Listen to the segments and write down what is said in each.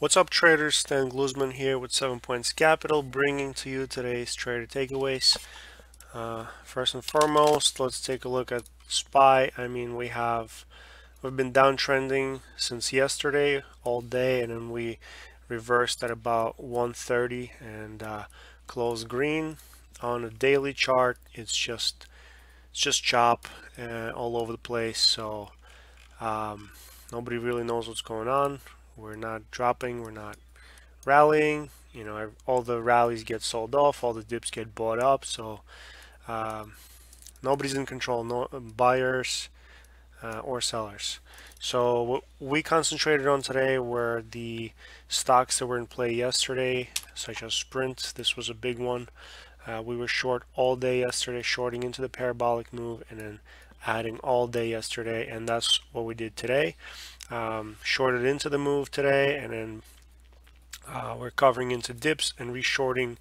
What's up, traders? Stan Gluzman here with 7 Points Capital, bringing to you today's trader takeaways. First and foremost, let's take a look at SPY. We've been downtrending since yesterday all day, and then we reversed at about 1:30 and closed green. On a daily chart, it's just chop all over the place. So nobody really knows what's going on. We're not dropping, we're not rallying. All the rallies get sold off, all the dips get bought up. So nobody's in control, no buyers or sellers. So what we concentrated on today were the stocks that were in play yesterday, such as Sprint. This was a big one. We were short all day yesterday, shorting into the parabolic move, and then adding all day yesterday, and that's what we did today. Shorted into the move today, and then we're covering into dips and reshorting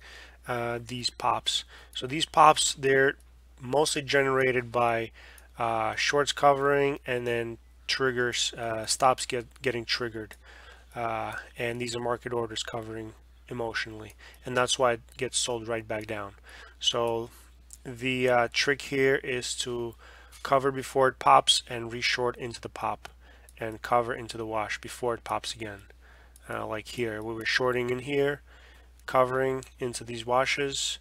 these pops. So these pops, they're mostly generated by shorts covering and then triggers, stops getting triggered, and these are market orders covering emotionally, and that's why it gets sold right back down. So the trick here is to cover before it pops and reshort into the pop, and cover into the wash before it pops again. Like here, we were shorting in here, covering into these washes.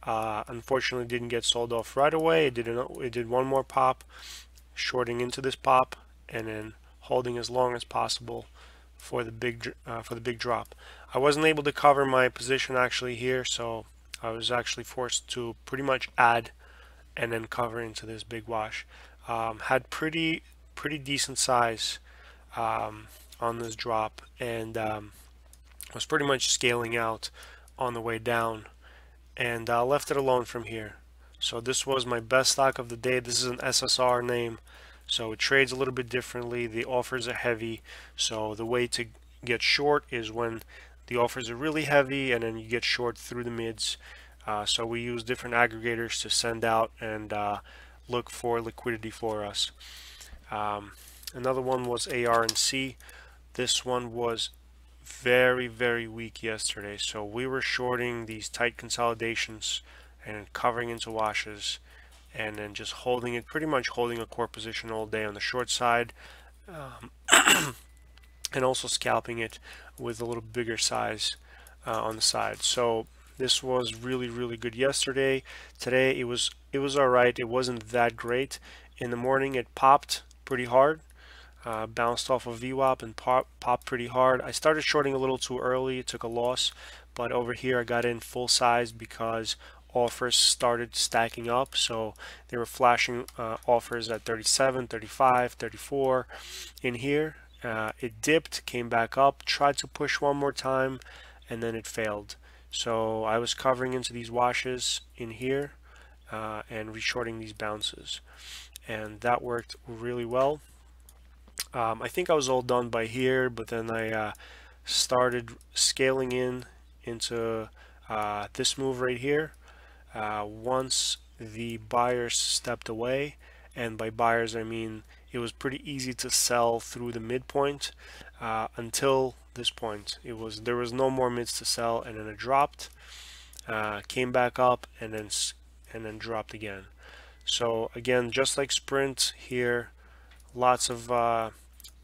Unfortunately, didn't get sold off right away. It did one more pop, shorting into this pop, and then holding as long as possible for the big drop. I wasn't able to cover my position actually here, so I was actually forced to pretty much add and then cover into this big wash. Had pretty decent size on this drop, and was pretty much scaling out on the way down, and left it alone from here. So this was my best stock of the day. This is an SSR name, so it trades a little bit differently. The offers are heavy, so the way to get short is when the offers are really heavy, and then you get short through the mids. So we use different aggregators to send out and look for liquidity for us. Another one was ARNC. This one was very weak yesterday, so we were shorting these tight consolidations and covering into washes, and then just holding it, pretty much holding a core position all day on the short side, and also scalping it with a little bigger size on the side. So this was really good yesterday. Today it was all right. It wasn't that great. In the morning it popped pretty hard, bounced off of VWAP and popped pretty hard. I started shorting a little too early. It took a loss, but over here I got in full size because offers started stacking up. So they were flashing offers at 37, 35, 34 in here. It dipped, came back up, tried to push one more time, and then it failed. So I was covering into these washes in here and reshorting these bounces, and that worked really well. I think I was all done by here, but then I started scaling into this move right here once the buyers stepped away, and by buyers I mean it was pretty easy to sell through the midpoint until this point. There was no more mids to sell, and then it dropped, came back up, and then dropped again. So again, just like Sprint here, lots of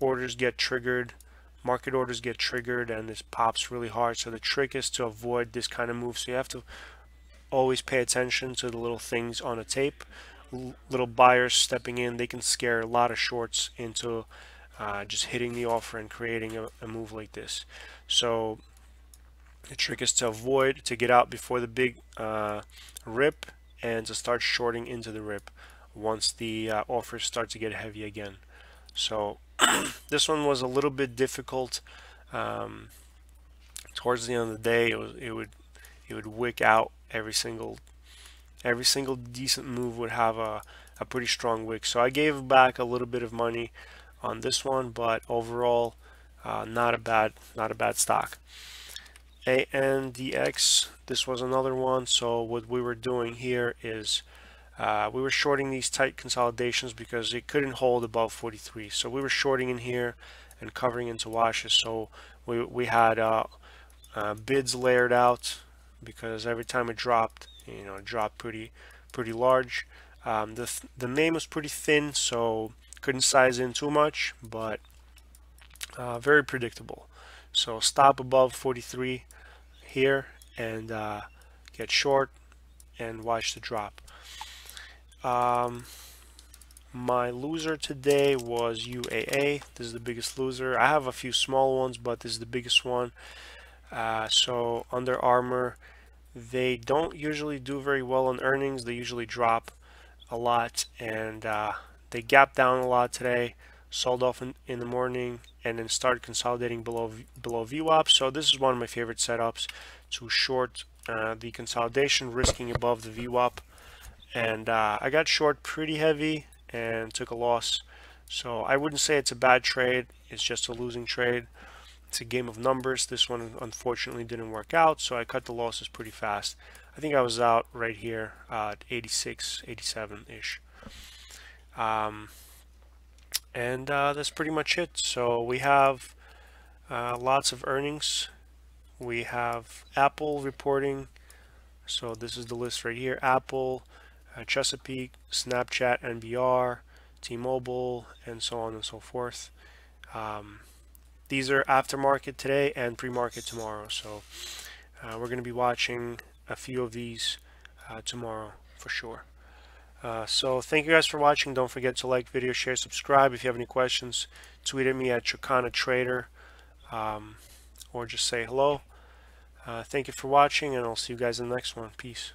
orders get triggered, market orders get triggered, and this pops really hard. So the trick is to avoid this kind of move. So you have to always pay attention to the little things on a tape. Little buyers stepping in, they can scare a lot of shorts into just hitting the offer and creating a move like this. So the trick is to get out before the big rip, and to start shorting into the rip once the offers start to get heavy again. So this one was a little bit difficult. Towards the end of the day, it would wick out every single decent move would have a pretty strong wick. So I gave back a little bit of money on this one, but overall not a bad stock. ANDX, this was another one. So what we were doing here is we were shorting these tight consolidations because it couldn't hold above 43. So we were shorting in here and covering into washes. So we had bids layered out because every time it dropped, it dropped pretty large. The name was pretty thin, so couldn't size in too much, but very predictable. So stop above 43 here and get short and watch the drop. My loser today was UAA. This is the biggest loser. I have a few small ones, but this is the biggest one. So Under Armour, they don't usually do very well on earnings. They usually drop a lot, and they gapped down a lot today, sold off in the morning, and then started consolidating below VWAP. So this is one of my favorite setups, to short the consolidation, risking above the VWAP. And I got short pretty heavy and took a loss. So I wouldn't say it's a bad trade. It's just a losing trade. It's a game of numbers. This one unfortunately didn't work out, so I cut the losses pretty fast. I think I was out right here at 86, 87-ish. And that's pretty much it. So we have lots of earnings. We have Apple reporting. So this is the list right here. Apple, Chesapeake, Snapchat, NBR, T-Mobile, and so on and so forth. These are aftermarket today and pre-market tomorrow. So we're going to be watching a few of these tomorrow for sure. So thank you guys for watching. Don't forget to like video, share, subscribe. If you have any questions, tweet at me at ChicanaTrader, or just say hello. Thank you for watching, and I'll see you guys in the next one. Peace.